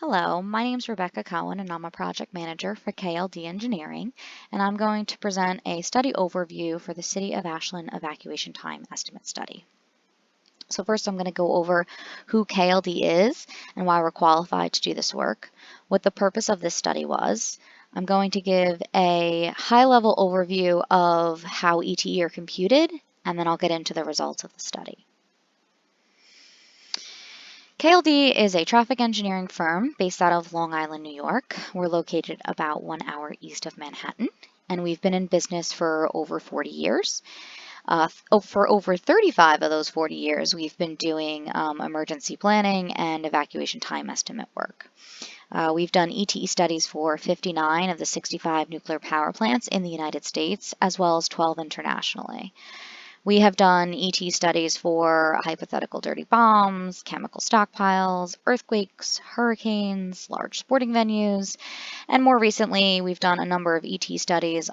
Hello, my name is Rebecca Cohen and I'm a project manager for KLD Engineering, and I'm going to present a study overview for the City of Ashland Evacuation Time Estimate Study. So first I'm going to go over who KLD is and why we're qualified to do this work, what the purpose of this study was. I'm going to give a high-level overview of how ETE are computed, and then I'll get into the results of the study. KLD is a traffic engineering firm based out of Long Island, New York. We're located about 1 hour east of Manhattan, and we've been in business for over 40 years. For over 35 of those 40 years, we've been doing emergency planning and evacuation time estimate work. We've done ETE studies for 59 of the 65 nuclear power plants in the United States, as well as 12 internationally. We have done ET studies for hypothetical dirty bombs, chemical stockpiles, earthquakes, hurricanes, large sporting venues, and more recently we've done a number of ET studies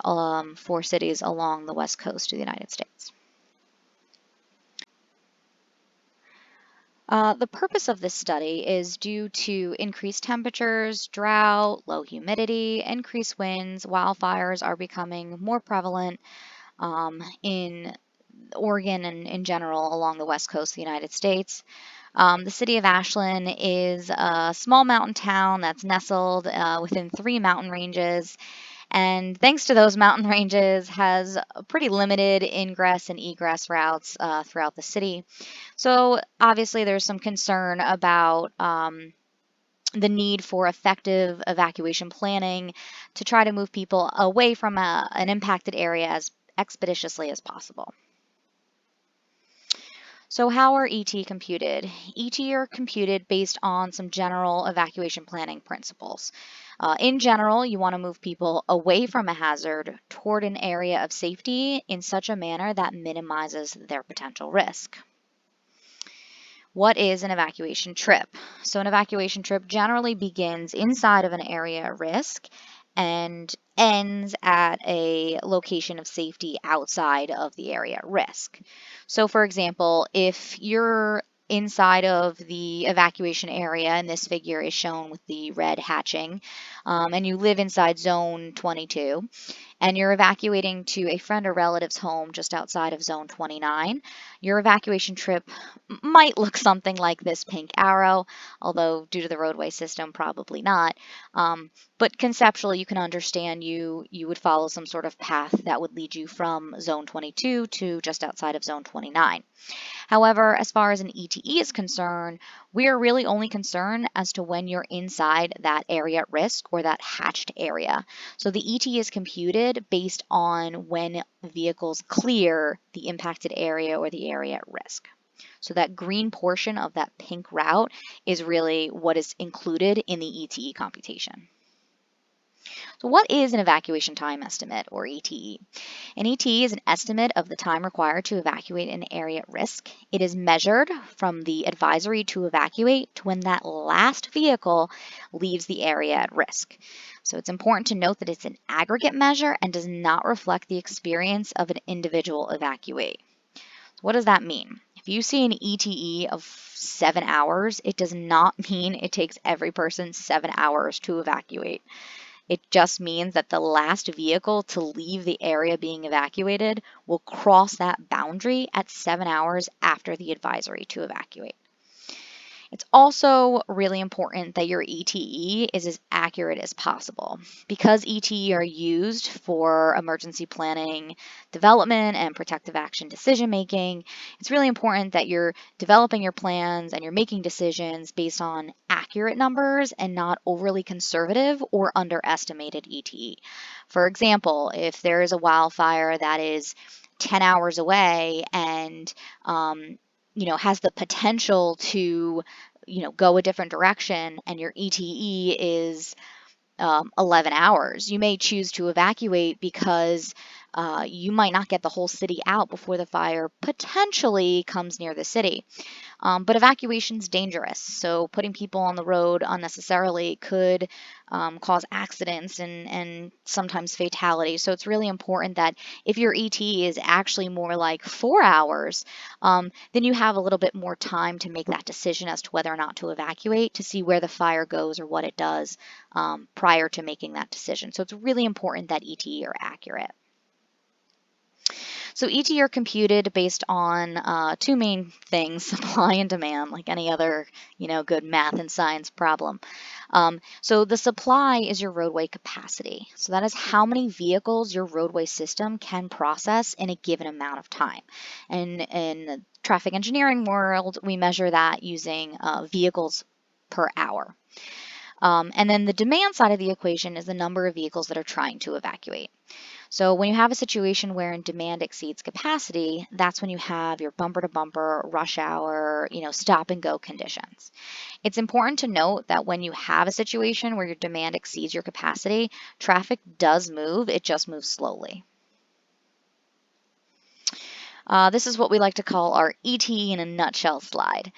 for cities along the west coast of the United States. The purpose of this study is due to increased temperatures, drought, low humidity, increased winds. Wildfires are becoming more prevalent in Oregon and in general along the west coast of the United States. The city of Ashland is a small mountain town that's nestled within 3 mountain ranges, and thanks to those mountain ranges has pretty limited ingress and egress routes throughout the city. So obviously there's some concern about the need for effective evacuation planning to try to move people away from an impacted area as expeditiously as possible. So how are ET computed? ET are computed based on some general evacuation planning principles. In general, you want to move people away from a hazard toward an area of safety in such a manner that minimizes their potential risk. What is an evacuation trip? So an evacuation trip generally begins inside of an area at risk and ends at a location of safety outside of the area at risk. So for example, if you're inside of the evacuation area, and this figure is shown with the red hatching, and you live inside zone 22, and you're evacuating to a friend or relative's home just outside of zone 29, your evacuation trip might look something like this pink arrow, although due to the roadway system, probably not. But conceptually, you can understand you would follow some sort of path that would lead you from zone 22 to just outside of zone 29. However, as far as an ETE is concerned, we are really only concerned as to when you're inside that area at risk or that hatched area. So the ET is computed based on when vehicles clear the impacted area or the area at risk. So that green portion of that pink route is really what is included in the ETE computation. So what is an evacuation time estimate, or ETE? An ETE is an estimate of the time required to evacuate an area at risk. It is measured from the advisory to evacuate to when that last vehicle leaves the area at risk. So it's important to note that it's an aggregate measure and does not reflect the experience of an individual evacuee. So what does that mean? If you see an ETE of 7 hours, it does not mean it takes every person 7 hours to evacuate. It just means that the last vehicle to leave the area being evacuated will cross that boundary at 7 hours after the advisory to evacuate. It's also really important that your ETE is as accurate as possible. Because ETE are used for emergency planning, development, and protective action decision making, it's really important that you're developing your plans and you're making decisions based on accurate numbers and not overly conservative or underestimated ETE. For example, if there is a wildfire that is 10 hours away and has the potential to, go a different direction, and your ETE is 11 hours. You may choose to evacuate because you might not get the whole city out before the fire potentially comes near the city. But evacuation's dangerous, so putting people on the road unnecessarily could cause accidents and sometimes fatality. So it's really important that if your ET is actually more like 4 hours, then you have a little bit more time to make that decision as to whether or not to evacuate, to see where the fire goes or what it does prior to making that decision. So it's really important that ET are accurate. So ET are computed based on two main things, supply and demand, like any other, good math and science problem. So the supply is your roadway capacity. So that is how many vehicles your roadway system can process in a given amount of time. And in the traffic engineering world, we measure that using vehicles per hour. And then the demand side of the equation is the number of vehicles that are trying to evacuate. So when you have a situation wherein demand exceeds capacity, that's when you have your bumper to bumper, rush hour, stop and go conditions. It's important to note that when you have a situation where your demand exceeds your capacity, traffic does move, it just moves slowly. This is what we like to call our ET in a nutshell slide.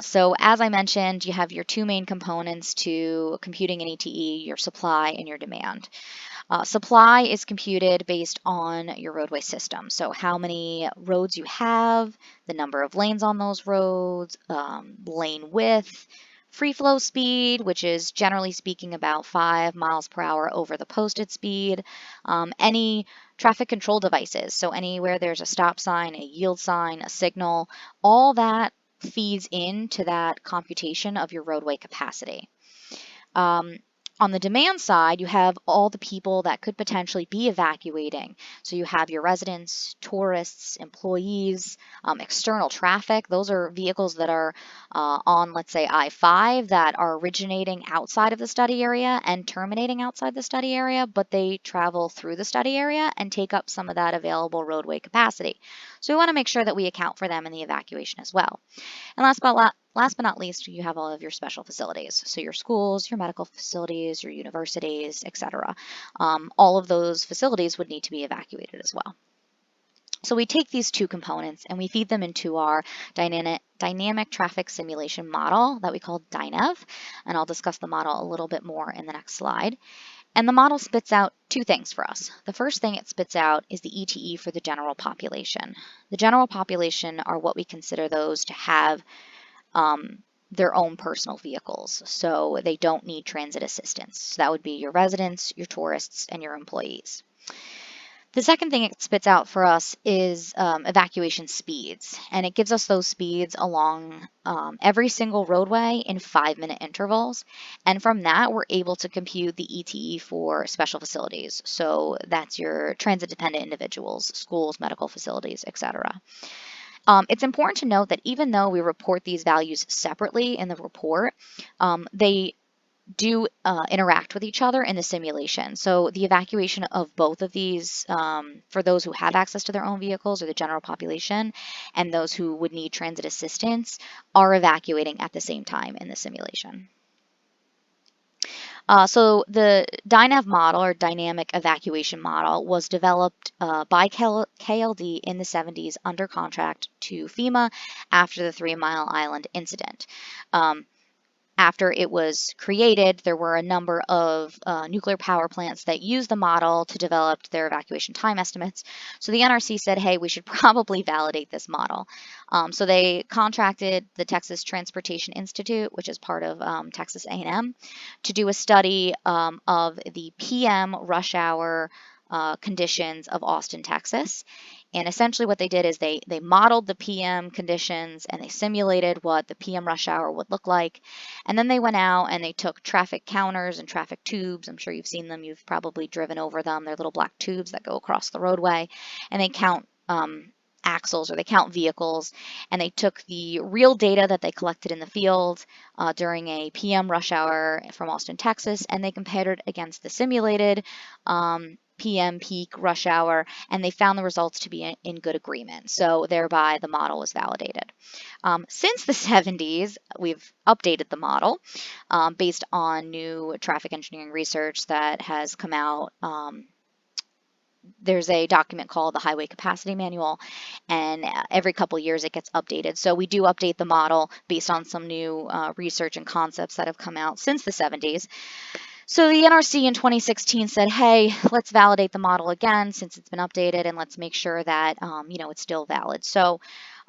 So as I mentioned, you have your two main components to computing an ETE, your supply and your demand. Supply is computed based on your roadway system. So how many roads you have, the number of lanes on those roads, lane width, free flow speed, which is generally speaking about 5 miles per hour over the posted speed, any traffic control devices, so anywhere there's a stop sign, a yield sign, a signal, all that feeds into that computation of your roadway capacity. On the demand side, you have all the people that could potentially be evacuating. So you have your residents, tourists, employees, external traffic. Those are vehicles that are on, let's say, I-5 that are originating outside of the study area and terminating outside the study area, but they travel through the study area and take up some of that available roadway capacity. So we want to make sure that we account for them in the evacuation as well. And last but not least, you have all of your special facilities. So your schools, your medical facilities, your universities, etc. All of those facilities would need to be evacuated as well. So we take these two components and we feed them into our dynamic traffic simulation model that we call DYNEEV. And I'll discuss the model a little bit more in the next slide. And the model spits out two things for us. The first thing it spits out is the ETE for the general population. The general population are what we consider those to have their own personal vehicles, so they don't need transit assistance. So that would be your residents, your tourists, and your employees. The second thing it spits out for us is evacuation speeds, and it gives us those speeds along every single roadway in 5-minute intervals. And from that, we're able to compute the ETE for special facilities. So that's your transit-dependent individuals, schools, medical facilities, etc. It's important to note that even though we report these values separately in the report, they do interact with each other in the simulation. So the evacuation of both of these, for those who have access to their own vehicles or the general population, and those who would need transit assistance, are evacuating at the same time in the simulation. So the DYNEEV model, or dynamic evacuation model, was developed by KLD in the 70s under contract to FEMA after the 3 Mile Island incident. After it was created, there were a number of nuclear power plants that used the model to develop their evacuation time estimates. So the NRC said, hey, we should probably validate this model. So they contracted the Texas Transportation Institute, which is part of Texas A&M, to do a study of the PM rush hour conditions of Austin, Texas. And essentially what they did is they modeled the PM conditions and they simulated what the PM rush hour would look like. And then they went out and they took traffic counters and traffic tubes. I'm sure you've seen them. You've probably driven over them. They're little black tubes that go across the roadway. And they count axles, or they count vehicles, and they took the real data that they collected in the field during a PM rush hour from Austin, Texas, and they compared it against the simulated PM peak rush hour, and they found the results to be in good agreement. So thereby the model was validated. Since the 70s, we've updated the model based on new traffic engineering research that has come out there's a document called the Highway Capacity Manual, and every couple years it gets updated. So we do update the model based on some new research and concepts that have come out since the 70s. So the NRC in 2016 said, hey, let's validate the model again since it's been updated, and let's make sure that it's still valid. So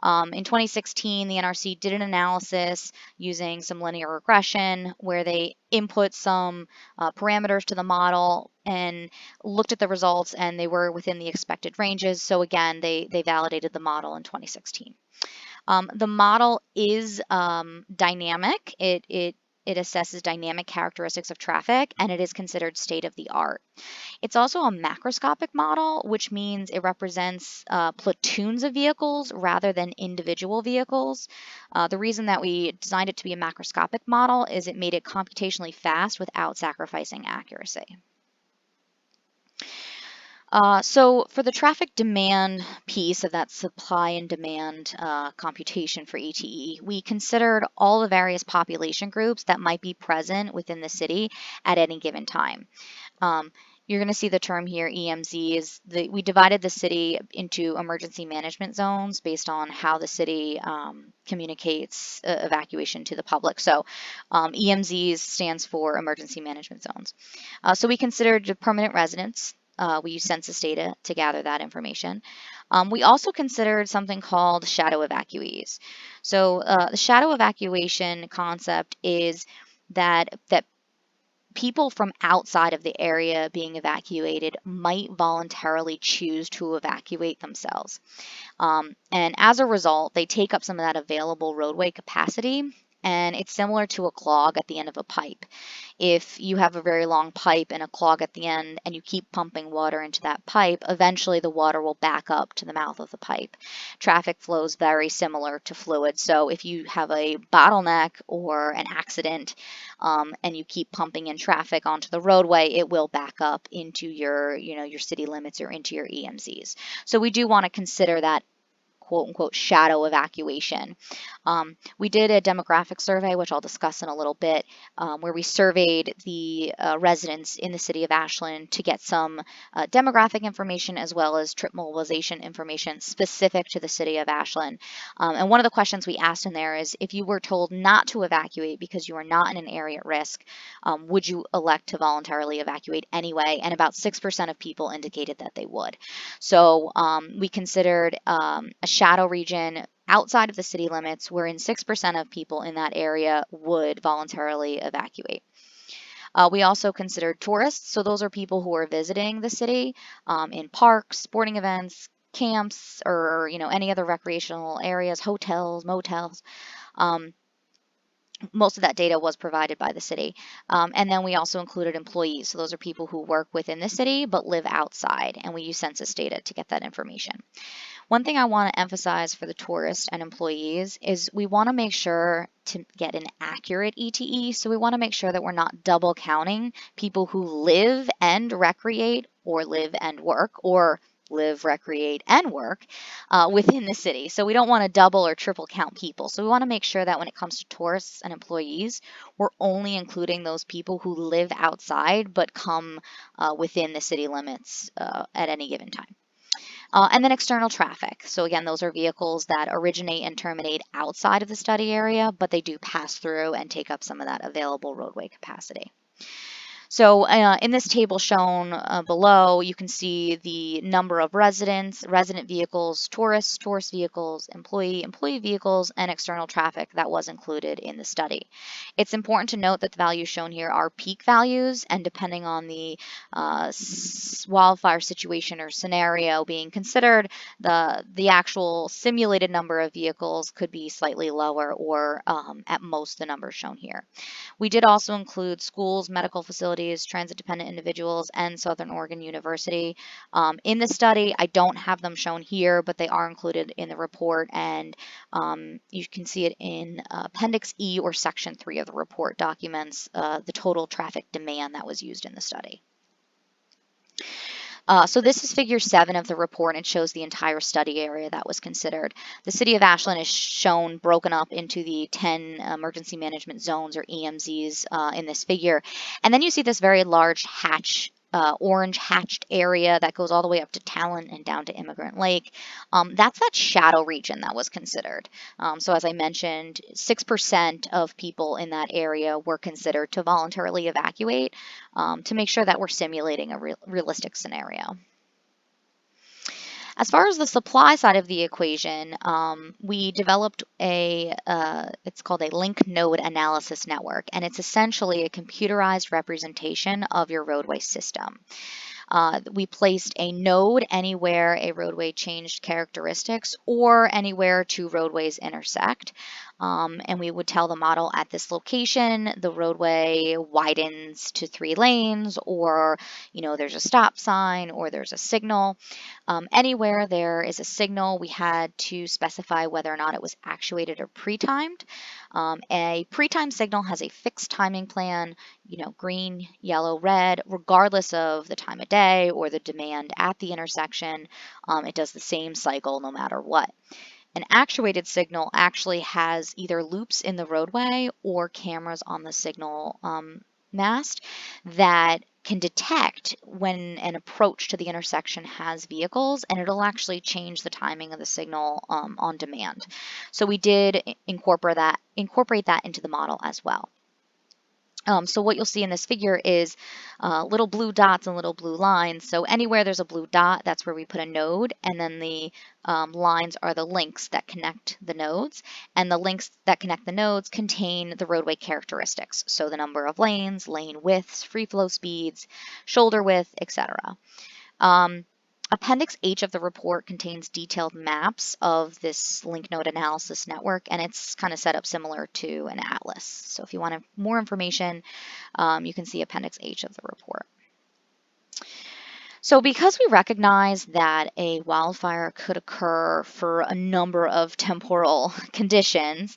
in 2016, the NRC did an analysis using some linear regression where they input some parameters to the model and looked at the results, and they were within the expected ranges. So again, they validated the model in 2016. The model is dynamic. It assesses dynamic characteristics of traffic, and it is considered state of the art. It's also a macroscopic model, which means it represents platoons of vehicles rather than individual vehicles. The reason that we designed it to be a macroscopic model is it made it computationally fast without sacrificing accuracy. So for the traffic demand piece of that supply and demand computation for ETE, we considered all the various population groups that might be present within the city at any given time. You're going to see the term here, EMZ, we divided the city into emergency management zones based on how the city communicates evacuation to the public. So EMZs stands for emergency management zones. So we considered the permanent residents. We use census data to gather that information. We also considered something called shadow evacuees. So the shadow evacuation concept is that people from outside of the area being evacuated might voluntarily choose to evacuate themselves. And as a result, they take up some of that available roadway capacity, and it's similar to a clog at the end of a pipe. If you have a very long pipe and a clog at the end and you keep pumping water into that pipe, eventually the water will back up to the mouth of the pipe. Traffic flows very similar to fluid. So if you have a bottleneck or an accident and you keep pumping in traffic onto the roadway, it will back up into your city limits or into your EMZs. So we do want to consider that quote unquote shadow evacuation. We did a demographic survey, which I'll discuss in a little bit, where we surveyed the residents in the city of Ashland to get some demographic information as well as trip mobilization information specific to the city of Ashland. And one of the questions we asked in there is, if you were told not to evacuate because you are not in an area at risk, would you elect to voluntarily evacuate anyway? And about 6% of people indicated that they would. So we considered a shadow region outside of the city limits, wherein 6% of people in that area would voluntarily evacuate. We also considered tourists, so those are people who are visiting the city in parks, sporting events, camps, or any other recreational areas, hotels, motels. Most of that data was provided by the city. And then we also included employees, so those are people who work within the city but live outside, and we use census data to get that information. One thing I want to emphasize for the tourists and employees is we want to make sure to get an accurate ETE. So we want to make sure that we're not double counting people who live and recreate, or live and work, or live, recreate, and work within the city. So we don't want to double or triple count people. So we want to make sure that when it comes to tourists and employees, we're only including those people who live outside but come within the city limits at any given time. And then external traffic. So again, those are vehicles that originate and terminate outside of the study area, but they do pass through and take up some of that available roadway capacity. So in this table shown below, you can see the number of resident vehicles, tourist vehicles, employee vehicles, and external traffic that was included in the study. It's important to note that the values shown here are peak values, and depending on the wildfire situation or scenario being considered, the actual simulated number of vehicles could be slightly lower, or at most the numbers shown here. We did also include schools, medical facilities, transit-dependent individuals, and Southern Oregon University. In the study, I don't have them shown here, but they are included in the report, and you can see it in Appendix E or Section 3 of the report documents the total traffic demand that was used in the study. So this is figure 7 of the report, and it shows the entire study area that was considered. The city of Ashland is shown broken up into the 10 emergency management zones, or EMZs, in this figure. And then you see this very large hatch orange hatched area that goes all the way up to Talent and down to Immigrant Lake. That's that shadow region that was considered. So as I mentioned, 6% of people in that area were considered to voluntarily evacuate to make sure that we're simulating a realistic scenario. As far as the supply side of the equation, we developed it's called a link node analysis network, and it's essentially a computerized representation of your roadway system. We placed a node anywhere a roadway changed characteristics or anywhere two roadways intersect. And we would tell the model at this location, the roadway widens to 3 lanes, or, there's a stop sign, or there's a signal. Anywhere there is a signal, we had to specify whether or not it was actuated or pre-timed. A pre-timed signal has a fixed timing plan, green, yellow, red, regardless of the time of day or the demand at the intersection. It does the same cycle no matter what. An actuated signal actually has either loops in the roadway or cameras on the signal mast that can detect when an approach to the intersection has vehicles, and it'll actually change the timing of the signal on demand. So we did incorporate that into the model as well. So what you'll see in this figure is little blue dots and little blue lines. So anywhere there's a blue dot, that's where we put a node, and then the lines are the links that connect the nodes, and the links that connect the nodes contain the roadway characteristics. So the number of lanes, lane widths, free flow speeds, shoulder width, etc. Appendix H of the report contains detailed maps of this link node analysis network, and it's kind of set up similar to an atlas. So if you want more information, you can see Appendix H of the report. So because we recognize that a wildfire could occur for a number of temporal conditions,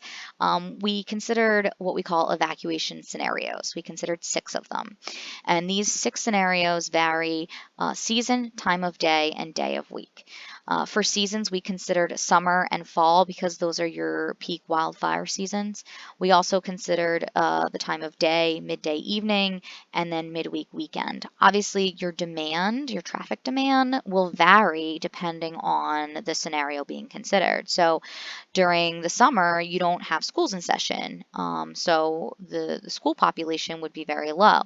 we considered what we call evacuation scenarios. We considered 6 of them. And these 6 scenarios vary season, time of day, and day of week. For seasons, we considered summer and fall because those are your peak wildfire seasons. We also considered the time of day, midday, evening, and then midweek, weekend. Obviously, your traffic demand will vary depending on the scenario being considered. So during the summer, you don't have schools in session, so the school population would be very low.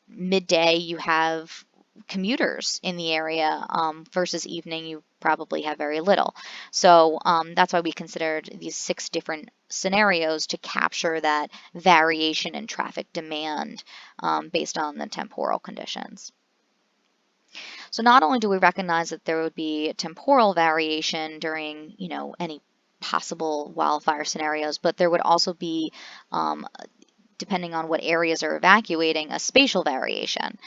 Midday, you have commuters in the area versus evening, you probably have very little. So that's why we considered these 6 different scenarios to capture that variation in traffic demand based on the temporal conditions. So not only do we recognize that there would be temporal variation during, any possible wildfire scenarios, but there would also be depending on what areas are evacuating, a spatial variation.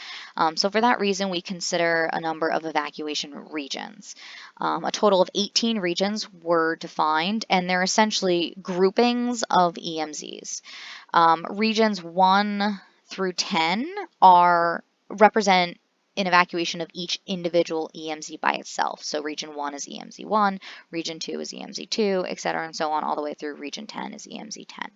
So for that reason, we consider a number of evacuation regions. A total of 18 regions were defined, and they're essentially groupings of EMZs. Regions 1 through 10 represent an evacuation of each individual EMZ by itself. So region 1 is EMZ 1, region 2 is EMZ 2, etc., and so on, all the way through region 10 is EMZ 10.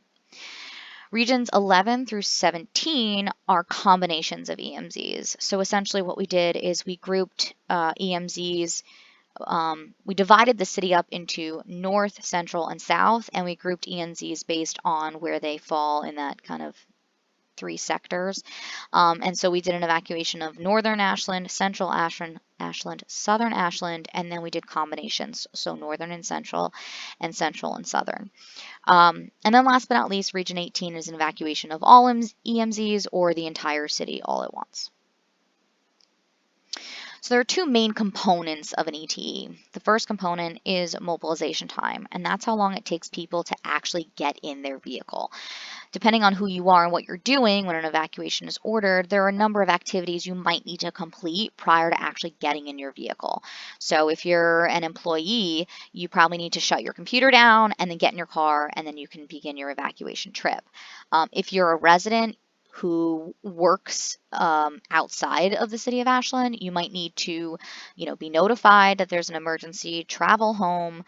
Regions 11 through 17 are combinations of EMZs. So essentially what we did is we grouped EMZs, we divided the city up into north, central, and south, and we grouped EMZs based on where they fall in that kind of 3 sectors. And so we did an evacuation of northern Ashland, central Ashland, southern Ashland, and then we did combinations, so northern and central and southern. And then last but not least, Region 18 is an evacuation of all EMZs or the entire city all at once. So there are 2 main components of an ETE. The first component is mobilization time, and that's how long it takes people to actually get in their vehicle. Depending on who you are and what you're doing when an evacuation is ordered, there are a number of activities you might need to complete prior to actually getting in your vehicle. So if you're an employee, you probably need to shut your computer down and then get in your car, and then you can begin your evacuation trip. If you're a resident who works outside of the city of Ashland, you might need to, be notified that there's an emergency, travel home,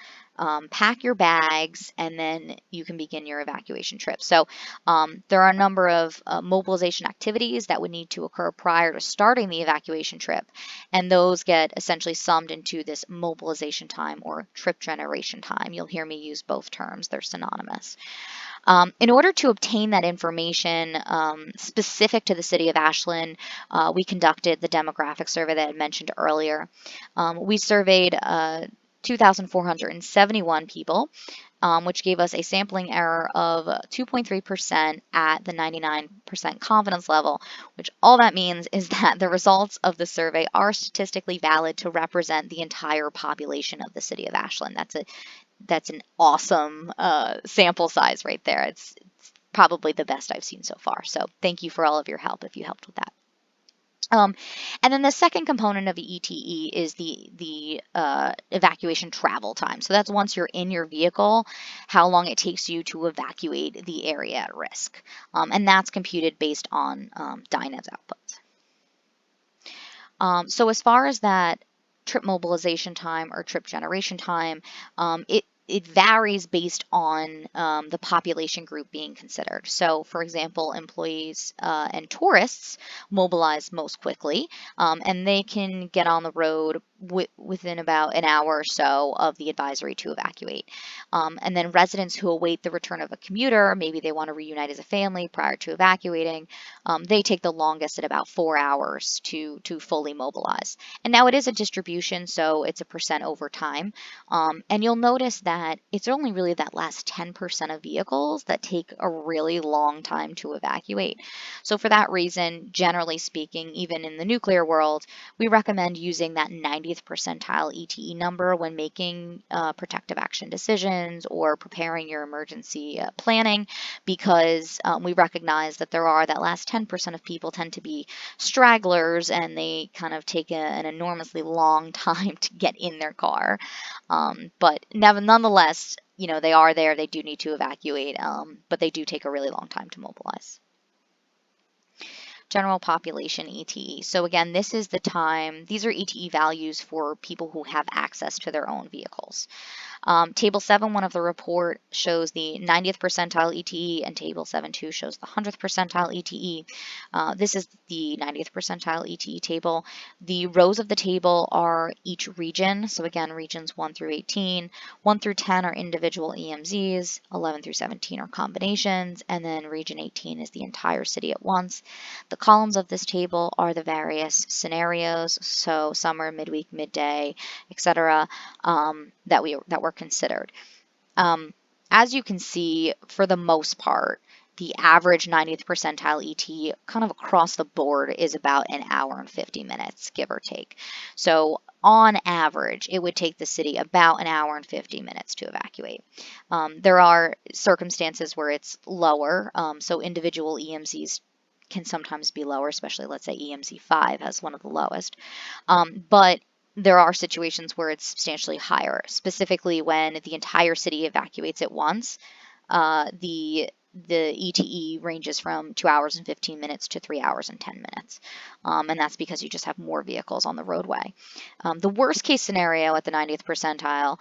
pack your bags, and then you can begin your evacuation trip. So there are a number of mobilization activities that would need to occur prior to starting the evacuation trip, and those get essentially summed into this mobilization time or trip generation time. You'll hear me use both terms, they're synonymous. In order to obtain that information specific to the city of Ashland, we conducted the demographic survey that I mentioned earlier. We surveyed 2,471 people, which gave us a sampling error of 2.3% at the 99% confidence level, which all that means is that the results of the survey are statistically valid to represent the entire population of the city of Ashland. That's an awesome sample size right there. It's probably the best I've seen so far. So thank you for all of your help if you helped with that. And then the second component of the ETE is the evacuation travel time. So that's once you're in your vehicle, how long it takes you to evacuate the area at risk. And that's computed based on DYNEEV's outputs. So as far as that trip mobilization time or trip generation time, it varies based on the population group being considered. So, for example, employees and tourists mobilize most quickly, and they can get on the road within about an hour or so of the advisory to evacuate. And then residents who await the return of a commuter, maybe they want to reunite as a family prior to evacuating, they take the longest at about 4 hours to fully mobilize. And now it is a distribution, so it's a percent over time. And you'll notice that it's only really that last 10% of vehicles that take a really long time to evacuate. So for that reason, generally speaking, even in the nuclear world, we recommend using that 90th percentile ETE number when making protective action decisions or preparing your emergency planning, because we recognize that that last 10% of people tend to be stragglers, and they kind of take an enormously long time to get in their car. But nonetheless, they are there, they do need to evacuate, but they do take a really long time to mobilize. General population ETE. So again, this is the time, these are ETE values for people who have access to their own vehicles. Table 7.1 of the report shows the 90th percentile ETE, and Table 7.2 shows the 100th percentile ETE. This is the 90th percentile ETE table. The rows of the table are each region. So again, regions 1 through 18. 1 through 10 are individual EMZs. 11 through 17 are combinations. And then region 18 is the entire city at once. The columns of this table are the various scenarios. So summer, midweek, midday, etc. that were considered. As you can see, for the most part, the average 90th percentile ET kind of across the board is about an hour and 50 minutes, give or take. So on average, it would take the city about an hour and 50 minutes to evacuate. There are circumstances where it's lower, so individual EMZs can sometimes be lower, especially let's say EMZ 5 has one of the lowest. But there are situations where it's substantially higher, specifically when the entire city evacuates at once. The ETE ranges from 2 hours and 15 minutes to 3 hours and 10 minutes. And that's because you just have more vehicles on the roadway. The worst case scenario at the 90th percentile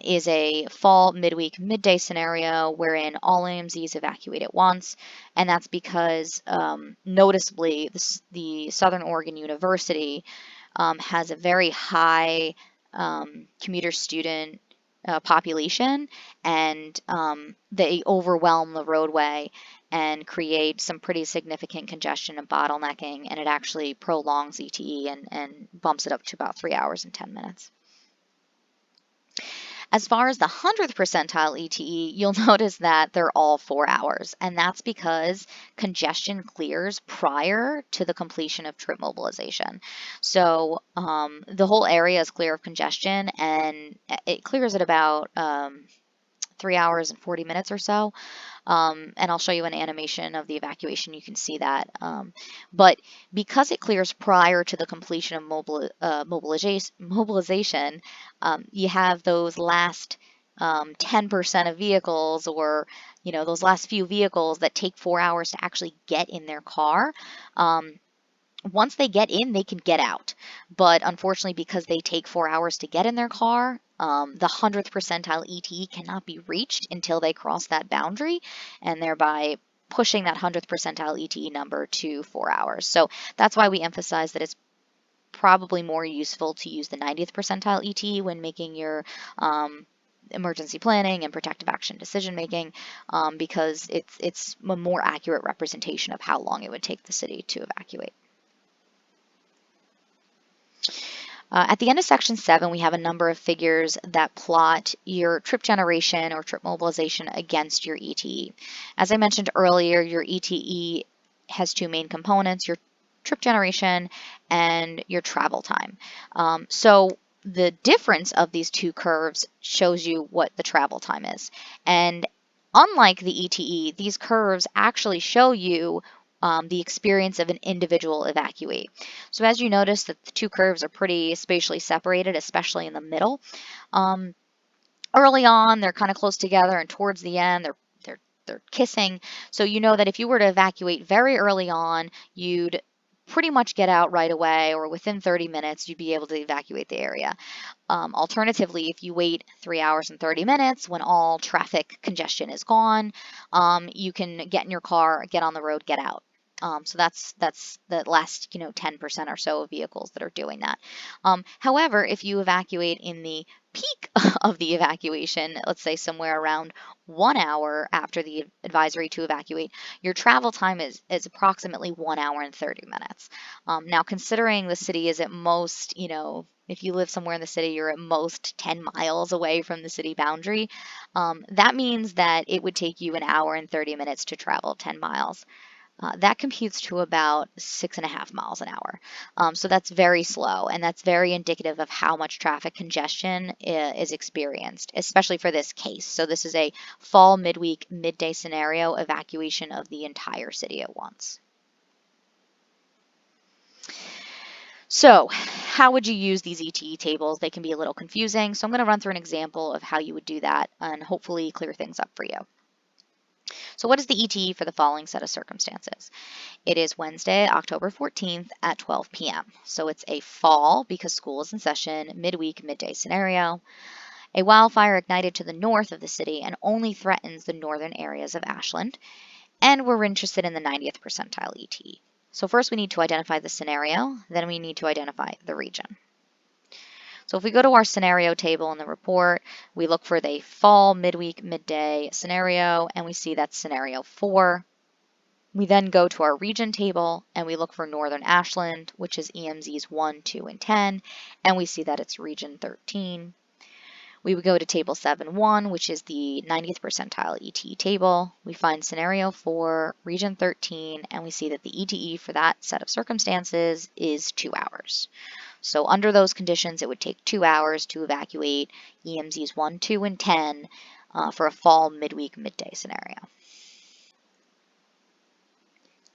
is a fall, midweek, midday scenario wherein all AMZs evacuate at once. And that's because noticeably the Southern Oregon University has a very high commuter student population, and they overwhelm the roadway and create some pretty significant congestion and bottlenecking, and it actually prolongs ETE and bumps it up to about 3 hours and 10 minutes. As far as the 100th percentile ETE, you'll notice that they're all 4 hours, and that's because congestion clears prior to the completion of trip mobilization. So the whole area is clear of congestion, and it clears at about 3 hours and 40 minutes or so. And I'll show you an animation of the evacuation. You can see that. But because it clears prior to the completion of mobilization, you have those last 10% of vehicles, or those last few vehicles that take 4 hours to actually get in their car, once they get in, they can get out. But unfortunately, because they take 4 hours to get in their car, the 100th percentile ETE cannot be reached until they cross that boundary, and thereby pushing that 100th percentile ETE number to 4 hours. So that's why we emphasize that it's probably more useful to use the 90th percentile ETE when making your emergency planning and protective action decision making, because it's a more accurate representation of how long it would take the city to evacuate. At the end of section 7, we have a number of figures that plot your trip generation or trip mobilization against your ETE. As I mentioned earlier, your ETE has two main components, your trip generation and your travel time. So the difference of these two curves shows you what the travel time is. And unlike the ETE, these curves actually show you the experience of an individual evacuee. So as you notice that the two curves are pretty spatially separated, especially in the middle. Early on, they're kind of close together, and towards the end, they're kissing. So you know that if you were to evacuate very early on, you'd pretty much get out right away, or within 30 minutes, you'd be able to evacuate the area. Alternatively, if you wait 3 hours and 30 minutes when all traffic congestion is gone, you can get in your car, get on the road, get out. So that's the last 10% or so of vehicles that are doing that. However, if you evacuate in the peak of the evacuation, let's say somewhere around 1 hour after the advisory to evacuate, your travel time is approximately 1 hour and 30 minutes. Now, considering the city is at most, if you live somewhere in the city, you're at most 10 miles away from the city boundary. That means that it would take you 1 hour and 30 minutes to travel 10 miles. That computes to about 6.5 miles an hour. So that's very slow, and that's very indicative of how much traffic congestion is experienced, especially for this case. So this is a fall, midweek, midday scenario evacuation of the entire city at once. So how would you use these ETE tables? They can be a little confusing, so I'm going to run through an example of how you would do that and hopefully clear things up for you. So what is the ETE for the following set of circumstances? It is Wednesday, October 14th at 12 p.m. So it's a fall because school is in session, midweek, midday scenario. A wildfire ignited to the north of the city and only threatens the northern areas of Ashland. And we're interested in the 90th percentile ETE. So first we need to identify the scenario, then we need to identify the region. So if we go to our scenario table in the report, we look for the fall, midweek, midday scenario, and we see that's scenario 4. We then go to our region table and we look for Northern Ashland, which is EMZs 1, 2, and 10, and we see that it's region 13. We would go to table 7.1, which is the 90th percentile ETE table. We find scenario 4, region 13, and we see that the ETE for that set of circumstances is 2 hours. So under those conditions, it would take 2 hours to evacuate EMZs 1, 2, and 10 for a fall, midweek, midday scenario.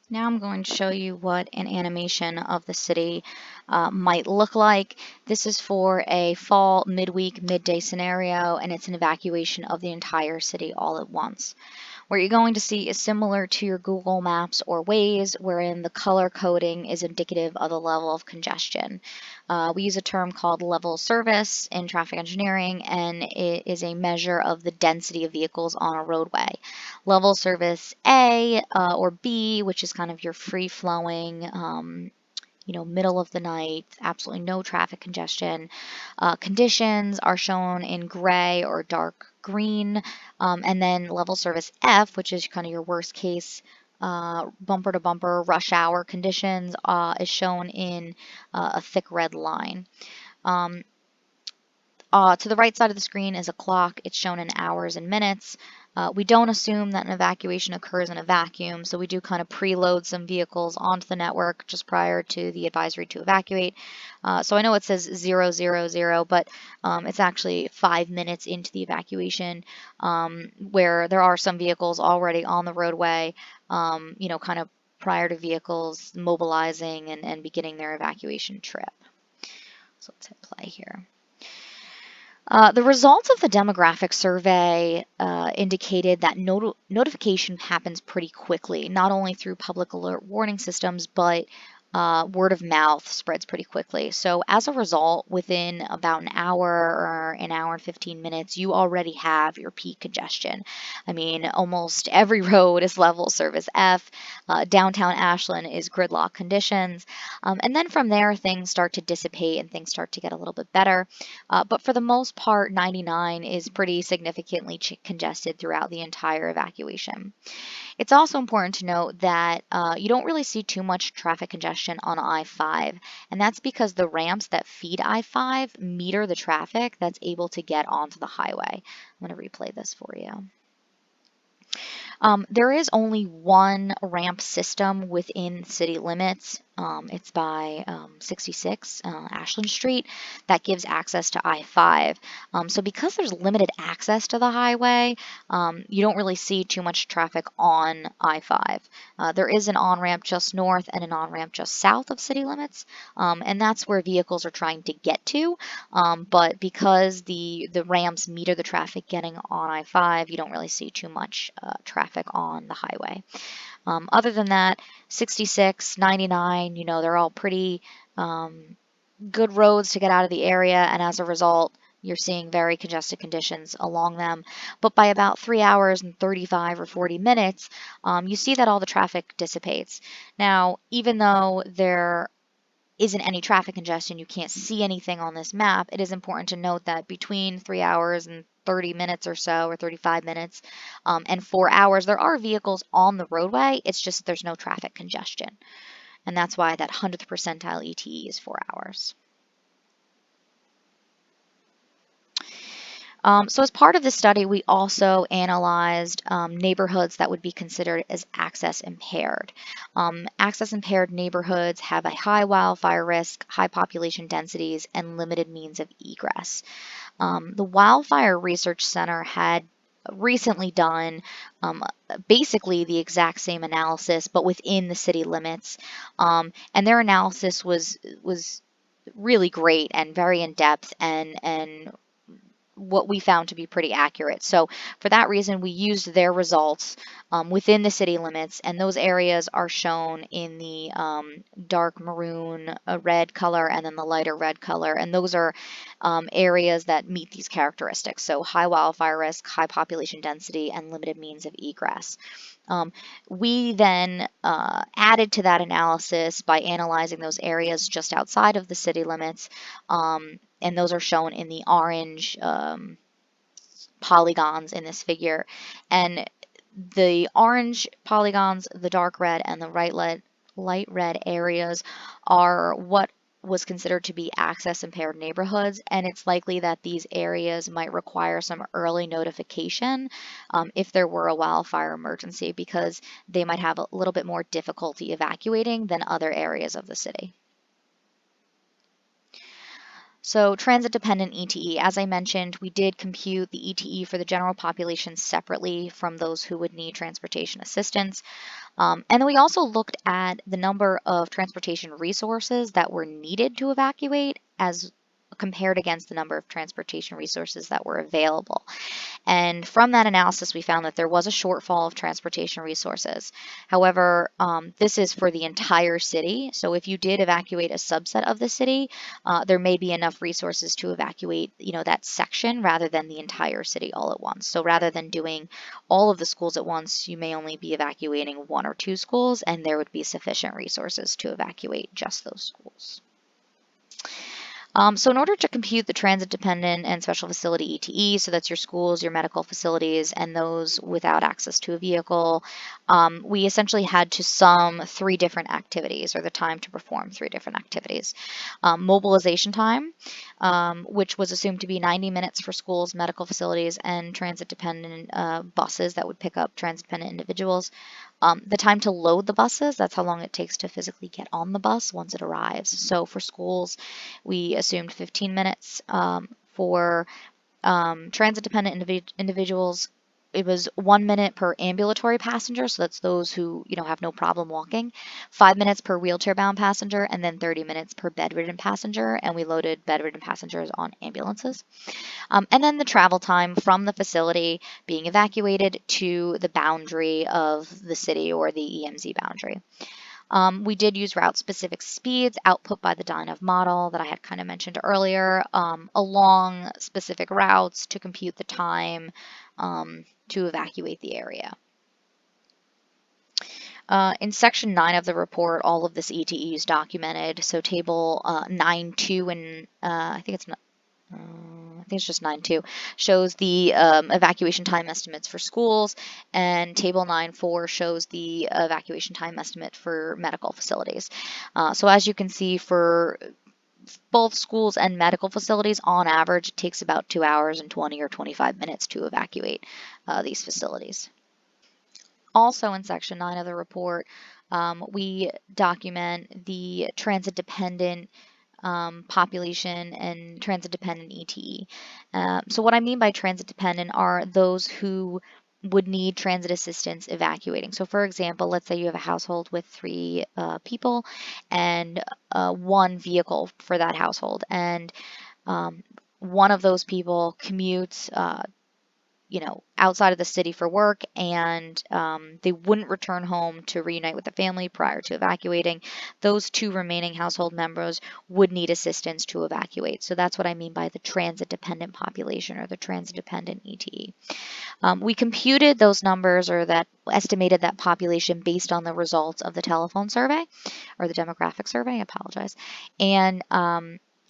Now I'm going to show you what an animation of the city might look like. This is for a fall, midweek, midday scenario, and it's an evacuation of the entire city all at once. What you're going to see is similar to your Google Maps or Waze, wherein the color coding is indicative of the level of congestion. We use a term called level service in traffic engineering, and it is a measure of the density of vehicles on a roadway. Level service A or B, which is kind of your free-flowing, middle of the night, absolutely no traffic congestion. Conditions are shown in gray or dark green, and then level service F, which is kind of your worst case bumper to bumper rush hour conditions, is shown in a thick red line. To the right side of the screen is a clock. It's shown in hours and minutes. We don't assume that an evacuation occurs in a vacuum, so we do kind of preload some vehicles onto the network just prior to the advisory to evacuate. So I know it says 000, but it's actually 5 minutes into the evacuation, where there are some vehicles already on the roadway, kind of prior to vehicles mobilizing and beginning their evacuation trip. So let's hit play here. The results of the demographic survey indicated that notification happens pretty quickly, not only through public alert warning systems, but word of mouth spreads pretty quickly. So as a result, within about an hour or an hour and 15 minutes, you already have your peak congestion. I mean, almost every road is level service F. Downtown Ashland is gridlock conditions. And then from there, things start to dissipate and things start to get a little bit better. But for the most part, 99 is pretty significantly congested throughout the entire evacuation. It's also important to note that you don't really see too much traffic congestion on I-5, and that's because the ramps that feed I-5 meter the traffic that's able to get onto the highway. I'm going to replay this for you. There is only one ramp system within city limits. It's by 66 Ashland Street that gives access to I-5. So because there's limited access to the highway, you don't really see too much traffic on I-5. There is an on-ramp just north and an on-ramp just south of city limits, and that's where vehicles are trying to get to. But because the ramps meter the traffic getting on I-5, you don't really see too much traffic on the highway. Other than that, 66, 99, they're all pretty good roads to get out of the area, and as a result, you're seeing very congested conditions along them. But by about 3 hours and 35 or 40 minutes, you see that all the traffic dissipates. Now, even though there isn't any traffic congestion, you can't see anything on this map, it is important to note that between 3 hours and 30 minutes or so, or 35 minutes, and 4 hours, there are vehicles on the roadway. It's just there's no traffic congestion. And that's why that 100th percentile ETE is 4 hours. So as part of this study, we also analyzed neighborhoods that would be considered as access impaired. Access impaired neighborhoods have a high wildfire risk, high population densities, and limited means of egress. The Wildfire Research Center had recently done basically the exact same analysis, but within the city limits. And their analysis was really great and very in depth and what we found to be pretty accurate. So for that reason, we used their results within the city limits, and those areas are shown in the dark maroon red color and then the lighter red color, and those are areas that meet these characteristics. So high wildfire risk, high population density, and limited means of egress. We then added to that analysis by analyzing those areas just outside of the city limits, and those are shown in the orange polygons in this figure. And the orange polygons, the dark red, and the light red areas are what was considered to be access impaired neighborhoods, and it's likely that these areas might require some early notification if there were a wildfire emergency, because they might have a little bit more difficulty evacuating than other areas of the city. So transit-dependent ETE, as I mentioned, we did compute the ETE for the general population separately from those who would need transportation assistance. And then we also looked at the number of transportation resources that were needed to evacuate as compared against the number of transportation resources that were available. And from that analysis, we found that there was a shortfall of transportation resources. However, this is for the entire city. So if you did evacuate a subset of the city, there may be enough resources to evacuate, that section rather than the entire city all at once. So rather than doing all of the schools at once, you may only be evacuating 1 or 2 schools, and there would be sufficient resources to evacuate just those schools. So in order to compute the transit-dependent and special facility ETE, so that's your schools, your medical facilities, and those without access to a vehicle, we essentially had to sum 3 different activities, or the time to perform 3 different activities. Mobilization time, which was assumed to be 90 minutes for schools, medical facilities, and transit-dependent buses that would pick up transit-dependent individuals. The time to load the buses, that's how long it takes to physically get on the bus once it arrives. So for schools, we assumed 15 minutes. For transit-dependent individuals, it was 1 minute per ambulatory passenger, so that's those who, have no problem walking, 5 minutes per wheelchair-bound passenger, and then 30 minutes per bedridden passenger, and we loaded bedridden passengers on ambulances. And then the travel time from the facility being evacuated to the boundary of the city or the EMZ boundary. We did use route-specific speeds output by the DYNEEV model that I had kind of mentioned earlier, along specific routes to compute the time to evacuate the area. In section 9 of the report, all of this ETE is documented. So table 9.2 and I think it's just 9.2 shows the evacuation time estimates for schools, and table 9.4 shows the evacuation time estimate for medical facilities. So as you can see, for both schools and medical facilities, on average, it takes about 2 hours and 20 or 25 minutes to evacuate these facilities. Also in section 9 of the report, we document the transit-dependent population and transit-dependent ETE. So what I mean by transit-dependent are those who would need transit assistance evacuating. So for example, let's say you have a household with 3 people and 1 vehicle for that household, and one of those people commutes outside of the city for work, and they wouldn't return home to reunite with the family prior to evacuating. Those 2 remaining household members would need assistance to evacuate. So that's what I mean by the transit-dependent population or the transit-dependent ETE. We computed those numbers, or that estimated that population, based on the results of the telephone survey or the demographic survey, I apologize. And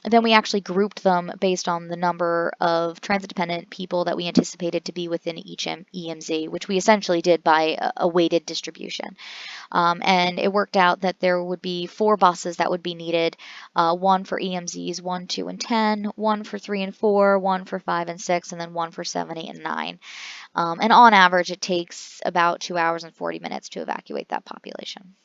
then we actually grouped them based on the number of transit-dependent people that we anticipated to be within each EMZ, which we essentially did by a weighted distribution. And it worked out that there would be 4 buses that would be needed, 1 for EMZs 1, 2, and 10, 1 for 3 and 4, 1 for 5 and 6, and then 1 for 7, 8, and 9. And on average, it takes about 2 hours and 40 minutes to evacuate that population.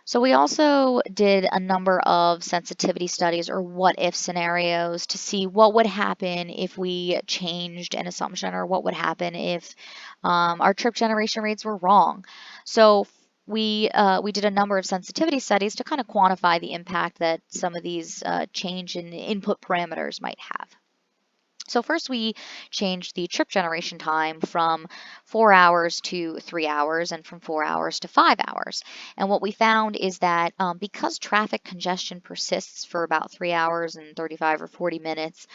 So we also did a number of sensitivity studies, or what-if scenarios, to see what would happen if we changed an assumption, or what would happen if our trip generation rates were wrong. So we did a number of sensitivity studies to kind of quantify the impact that some of these change in input parameters might have. So first we changed the trip generation time from 4 hours to 3 hours, and from 4 hours to 5 hours. And what we found is that because traffic congestion persists for about 3 hours and 35 or 40 minutes,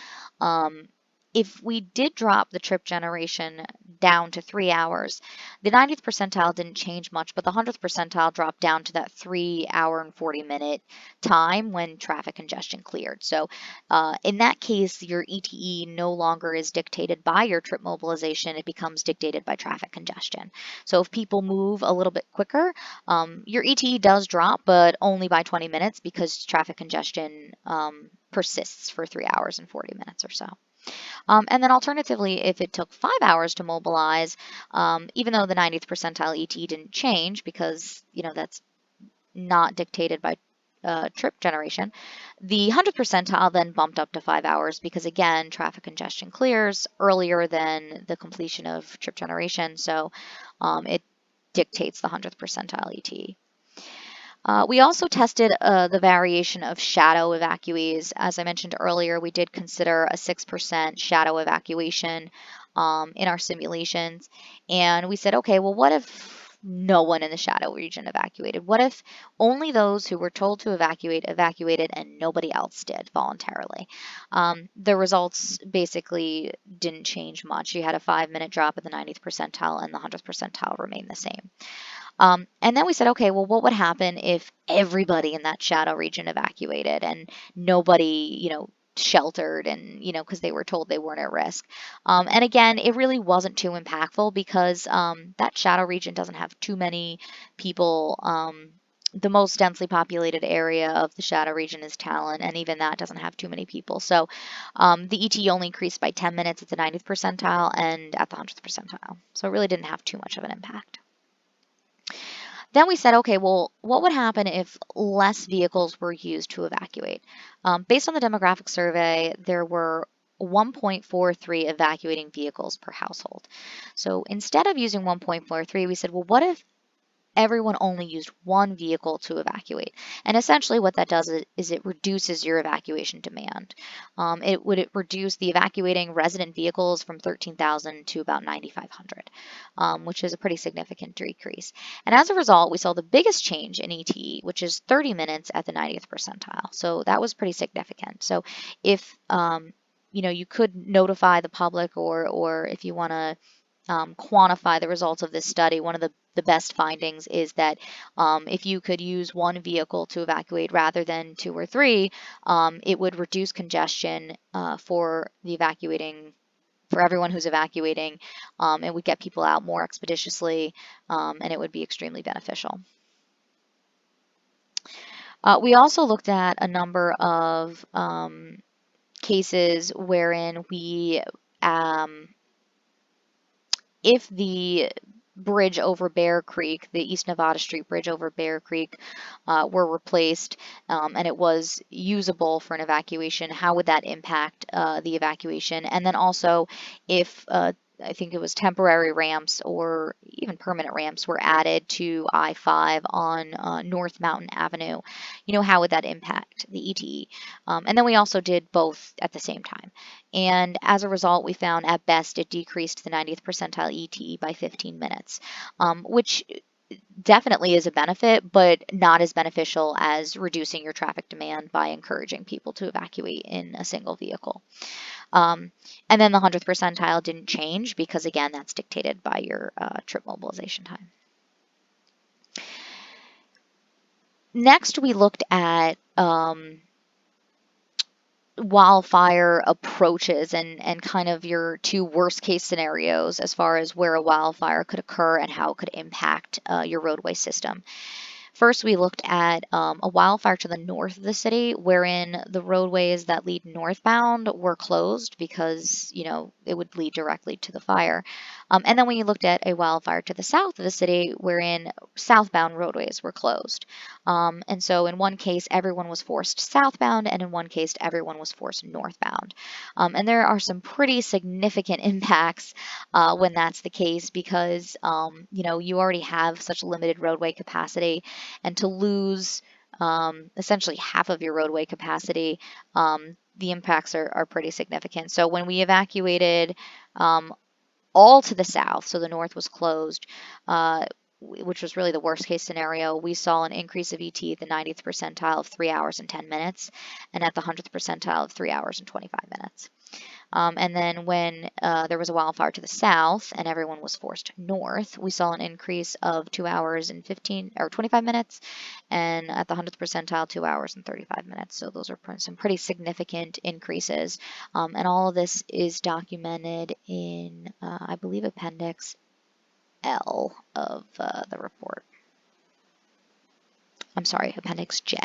if we did drop the trip generation down to 3 hours, the 90th percentile didn't change much, but the 100th percentile dropped down to that 3 hour and 40 minute time when traffic congestion cleared. So in that case, your ETE no longer is dictated by your trip mobilization, it becomes dictated by traffic congestion. So if people move a little bit quicker, your ETE does drop, but only by 20 minutes, because traffic congestion persists for 3 hours and 40 minutes or so. And then alternatively, if it took 5 hours to mobilize, even though the 90th percentile ET didn't change, because that's not dictated by trip generation, the 100th percentile then bumped up to 5 hours, because again, traffic congestion clears earlier than the completion of trip generation, so it dictates the 100th percentile ET. We also tested the variation of shadow evacuees. As I mentioned earlier, we did consider a 6% shadow evacuation in our simulations. And we said, okay, well, what if no one in the shadow region evacuated? What if only those who were told to evacuate evacuated and nobody else did voluntarily? The results basically didn't change much. You had a 5-minute drop at the 90th percentile, and the 100th percentile remained the same. And then we said, okay, well, what would happen if everybody in that shadow region evacuated and nobody, sheltered, and, because they were told they weren't at risk? And again, it really wasn't too impactful, because that shadow region doesn't have too many people. The most densely populated area of the shadow region is Talon, and even that doesn't have too many people. So the ET only increased by 10 minutes at the 90th percentile and at the 100th percentile. So it really didn't have too much of an impact. Then we said, okay, well, what would happen if less vehicles were used to evacuate? Based on the demographic survey, there were 1.43 evacuating vehicles per household. So instead of using 1.43, we said, well, what if everyone only used one vehicle to evacuate? And essentially what that does is it reduces your evacuation demand. It would reduce the evacuating resident vehicles from 13,000 to about 9,500, which is a pretty significant decrease. And as a result, we saw the biggest change in ETE, which is 30 minutes at the 90th percentile. So that was pretty significant. So if you could notify the public, or if you want to quantify the results of this study, one of the best findings is that if you could use one vehicle to evacuate rather than two or three, it would reduce congestion for everyone who's evacuating. It would get people out more expeditiously, and it would be extremely beneficial. We also looked at a number of cases wherein if the bridge over Bear Creek, the East Nevada Street Bridge over Bear Creek, were replaced and it was usable for an evacuation, how would that impact the evacuation? And then also if I think it was temporary ramps or even permanent ramps were added to I-5 on North Mountain Avenue, how would that impact the ETE? And then we also did both at the same time. And as a result, we found at best it decreased the 90th percentile ETE by 15 minutes, which definitely is a benefit, but not as beneficial as reducing your traffic demand by encouraging people to evacuate in a single vehicle. And then the 100th percentile didn't change because, again, that's dictated by your trip mobilization time. Next, we looked at wildfire approaches and kind of your two worst case scenarios as far as where a wildfire could occur and how it could impact your roadway system. First, we looked at a wildfire to the north of the city, wherein the roadways that lead northbound were closed because, it would lead directly to the fire. And then we looked at a wildfire to the south of the city, wherein southbound roadways were closed. And so in one case, everyone was forced southbound, and in one case, everyone was forced northbound. And there are some pretty significant impacts when that's the case because, you already have such limited roadway capacity. And to lose essentially half of your roadway capacity, the impacts are pretty significant. So when we evacuated all to the south, so the north was closed, which was really the worst case scenario, we saw an increase of ET at the 90th percentile of 3 hours and 10 minutes, and at the 100th percentile of 3 hours and 25 minutes. And then when there was a wildfire to the south and everyone was forced north, we saw an increase of 2 hours and 25 minutes, and at the 100th percentile, 2 hours and 35 minutes. So those are some pretty significant increases. And all of this is documented in, I believe, Appendix L of the report. I'm sorry, Appendix J.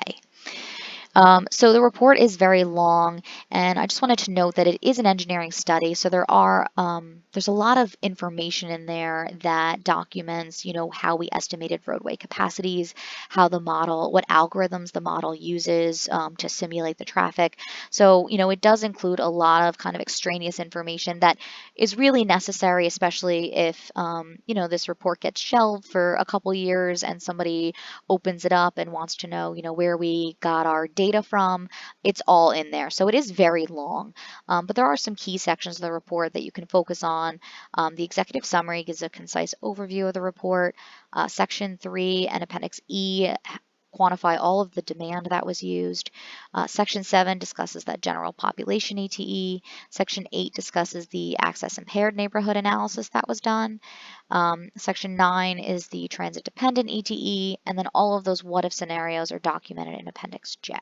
So the report is very long, and I just wanted to note that it is an engineering study, so there's a lot of information in there that documents, how we estimated roadway capacities, what algorithms the model uses to simulate the traffic. So, it does include a lot of kind of extraneous information that is really necessary, especially if, this report gets shelved for a couple years and somebody opens it up and wants to know, where we got our data from. It's all in there. So it is very long, but there are some key sections of the report that you can focus on. The executive summary gives a concise overview of the report. Section 3 and Appendix E quantify all of the demand that was used. Section 7 discusses that general population ETE. Section 8 discusses the access impaired neighborhood analysis that was done. Section 9 is the transit dependent ETE, and then all of those what if scenarios are documented in Appendix J.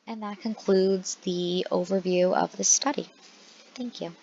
And that concludes the overview of the study. Thank you.